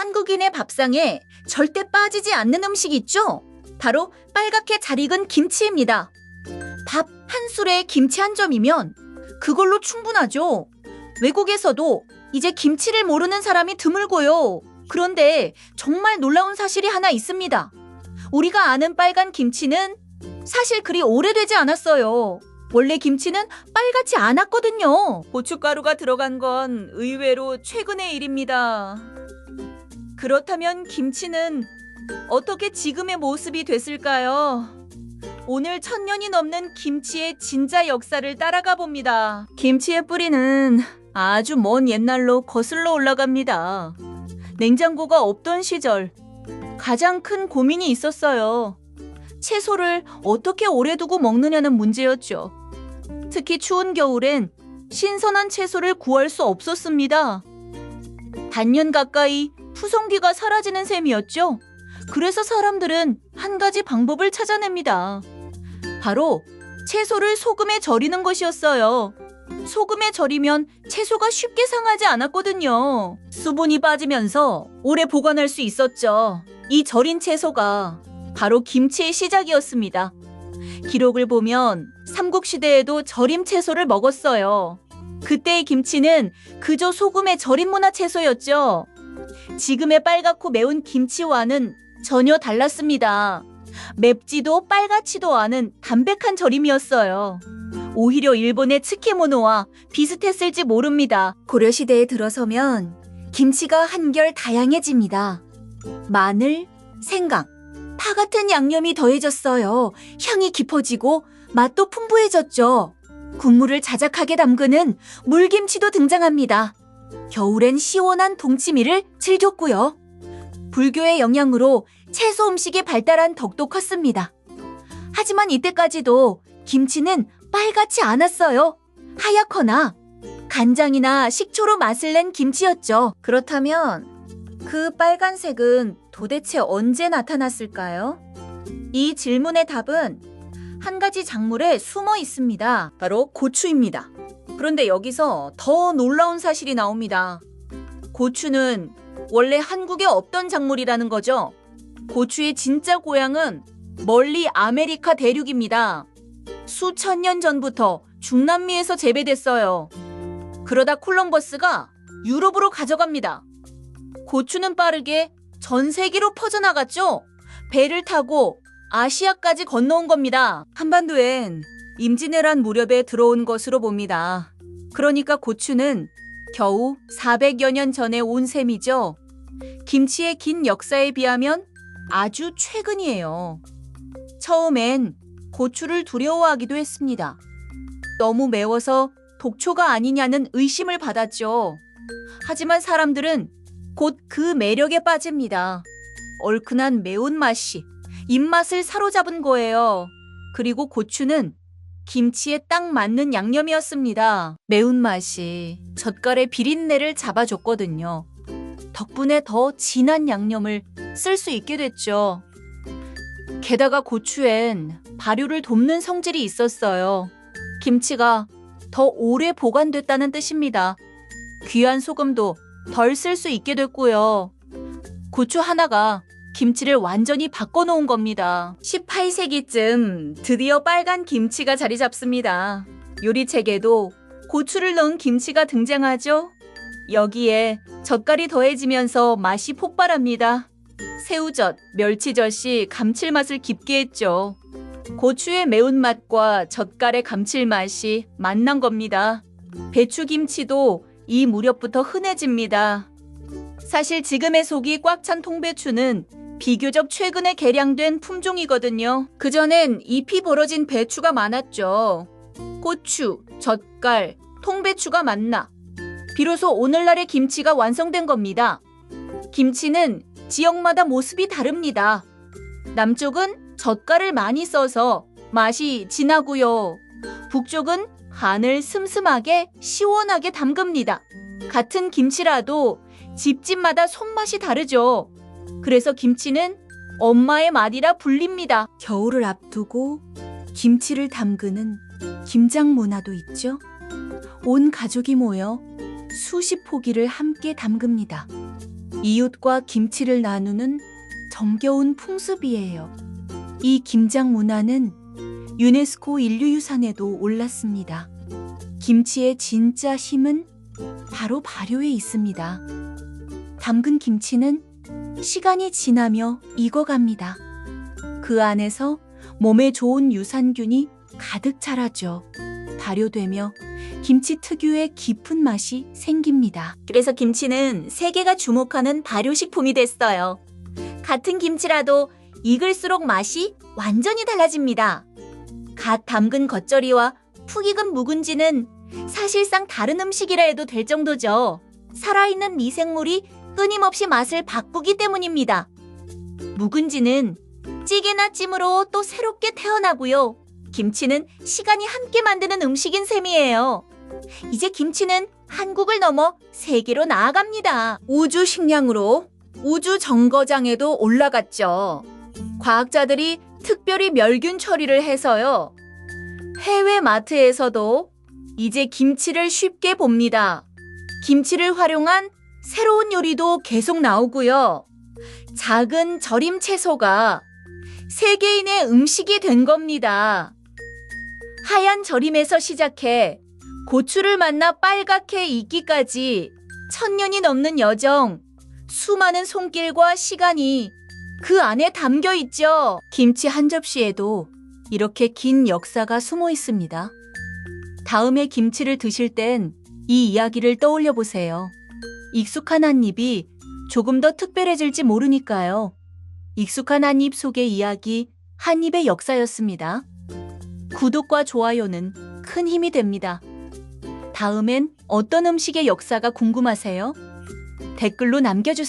한국인의 밥상에 절대 빠지지 않는 음식 있죠? 바로 빨갛게 잘 익은 김치입니다. 밥 한 술에 김치 한 점이면 그걸로 충분하죠. 외국에서도 이제 김치를 모르는 사람이 드물고요. 그런데 정말 놀라운 사실이 하나 있습니다. 우리가 아는 빨간 김치는 사실 그리 오래되지 않았어요. 원래 김치는 빨갛지 않았거든요. 고춧가루가 들어간 건 의외로 최근의 일입니다. 그렇다면 김치는 어떻게 지금의 모습이 됐을까요? 오늘 1000년이 넘는 김치의 진짜 역사를 따라가 봅니다. 김치의 뿌리는 아주 먼 옛날로 거슬러 올라갑니다. 냉장고가 없던 시절, 가장 큰 고민이 있었어요. 채소를 어떻게 오래 두고 먹느냐는 문제였죠. 특히 추운 겨울엔 신선한 채소를 구할 수 없었습니다. 반년 가까이 fu성기가 사라지는 셈이었죠. 그래서 사람들은 한 가지 방법을 찾아냅니다. 바로 채소를 소금에 절이는 것이었어요. 소금에 절이면 채소가 쉽게 상하지 않았거든요. 수분이 빠지면서 오래 보관할 수 있었죠. 이 절인 채소가 바로 김치의 시작이었습니다. 기록을 보면 삼국시대에도 절임 채소를 먹었어요. 그때의 김치는 그저 소금에 절인 문화 채소였죠. 지금의 빨갛고 매운 김치와는 전혀 달랐습니다. 맵지도 빨갛지도 않은 담백한 절임이었어요. 오히려 일본의 츠케모노와 비슷했을지 모릅니다. 고려시대에 들어서면 김치가 한결 다양해집니다. 마늘, 생강, 파 같은 양념이 더해졌어요. 향이 깊어지고 맛도 풍부해졌죠. 국물을 자작하게 담그는 물김치도 등장합니다. 겨울엔 시원한 동치미를 즐겼고요. 불교의 영향으로 채소 음식이 발달한 덕도 컸습니다. 하지만 이때까지도 김치는 빨갛지 않았어요. 하얗거나 간장이나 식초로 맛을 낸 김치였죠. 그렇다면 그 빨간색은 도대체 언제 나타났을까요? 이 질문의 답은 한 가지 작물에 숨어 있습니다. 바로 고추입니다. 그런데 여기서 더 놀라운 사실이 나옵니다. 고추는 원래 한국에 없던 작물이라는 거죠. 고추의 진짜 고향은 멀리 아메리카 대륙입니다. 수천 년 전부터 중남미에서 재배됐어요. 그러다 콜럼버스가 유럽으로 가져갑니다. 고추는 빠르게 전 세계로 퍼져나갔죠. 배를 타고 아시아까지 건너온 겁니다. 한반도엔 임진왜란 무렵에 들어온 것으로 봅니다. 그러니까 고추는 겨우 400여 년 전에 온 셈이죠. 김치의 긴 역사에 비하면 아주 최근이에요. 처음엔 고추를 두려워하기도 했습니다. 너무 매워서 독초가 아니냐는 의심을 받았죠. 하지만 사람들은 곧 그 매력에 빠집니다. 얼큰한 매운맛이 입맛을 사로잡은 거예요. 그리고 고추는 김치에 딱 맞는 양념이었습니다. 매운맛이 젓갈의 비린내를 잡아줬거든요. 덕분에 더 진한 양념을 쓸 수 있게 됐죠. 게다가 고추엔 발효를 돕는 성질이 있었어요. 김치가 더 오래 보관됐다는 뜻입니다. 귀한 소금도 덜 쓸 수 있게 됐고요. 고추 하나가 김치를 완전히 바꿔놓은 겁니다. 18세기쯤 드디어 빨간 김치가 자리 잡습니다. 요리책에도 고추를 넣은 김치가 등장하죠. 여기에 젓갈이 더해지면서 맛이 폭발합니다. 새우젓, 멸치젓이 감칠맛을 깊게 했죠. 고추의 매운맛과 젓갈의 감칠맛이 만난 겁니다. 배추김치도 이 무렵부터 흔해집니다. 사실 지금의 속이 꽉 찬 통배추는 비교적 최근에 개량된 품종이거든요. 그전엔 잎이 벌어진 배추가 많았죠. 고추, 젓갈, 통배추가 만나 비로소 오늘날의 김치가 완성된 겁니다. 김치는 지역마다 모습이 다릅니다. 남쪽은 젓갈을 많이 써서 맛이 진하고요. 북쪽은 간을 슴슴하게 시원하게 담급니다. 같은 김치라도 집집마다 손맛이 다르죠. 그래서 김치는 엄마의 맛이라 불립니다. 겨울을 앞두고 김치를 담그는 김장 문화도 있죠. 온 가족이 모여 수십 포기를 함께 담급니다. 이웃과 김치를 나누는 정겨운 풍습이에요. 이 김장 문화는 유네스코 인류유산에도 올랐습니다. 김치의 진짜 힘은 바로 발효에 있습니다. 담근 김치는 시간이 지나며 익어갑니다. 그 안에서 몸에 좋은 유산균이 가득 자라죠. 발효되며 김치 특유의 깊은 맛이 생깁니다. 그래서 김치는 세계가 주목하는 발효식품이 됐어요. 같은 김치라도 익을수록 맛이 완전히 달라집니다. 갓 담근 겉절이와 푹 익은 묵은지는 사실상 다른 음식이라 해도 될 정도죠. 살아있는 미생물이 끊임없이 맛을 바꾸기 때문입니다. 묵은지는 찌개나 찜으로 또 새롭게 태어나고요. 김치는 시간이 함께 만드는 음식인 셈이에요. 이제 김치는 한국을 넘어 세계로 나아갑니다. 우주 식량으로 우주 정거장에도 올라갔죠. 과학자들이 특별히 멸균 처리를 해서요. 해외 마트에서도 이제 김치를 쉽게 봅니다. 김치를 활용한 새로운 요리도 계속 나오고요. 작은 절임 채소가 세계인의 음식이 된 겁니다. 하얀 절임에서 시작해 고추를 만나 빨갛게 익기까지 1000년이 넘는 여정, 수많은 손길과 시간이 그 안에 담겨 있죠. 김치 한 접시에도 이렇게 긴 역사가 숨어 있습니다. 다음에 김치를 드실 땐 이 이야기를 떠올려 보세요. 익숙한 한 입이 조금 더 특별해질지 모르니까요. 익숙한 한 입 속의 이야기, 한 입의 역사였습니다. 구독과 좋아요는 큰 힘이 됩니다. 다음엔 어떤 음식의 역사가 궁금하세요? 댓글로 남겨주세요.